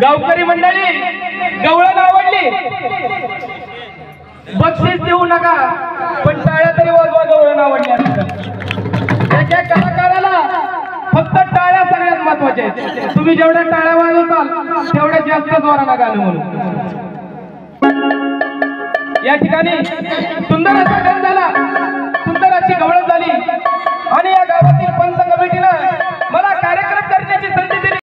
गावकरी मंडळी गवळण आवडली बक्षीस देऊ नका पण टाळ्या तरी वाजवा गवळण आवडली एका कलाकाराला फक्त टाळ्या सगळ्यात महत्वाच्या आहेत तुम्ही जेवढ्या टाळ्या वाजवताल तेवढ्या जास्त जोरानं गाणं म्हणून या ठिकाणी सुंदर असा गाणं झाला सुंदर अशी गवळण झाली आणि या गावात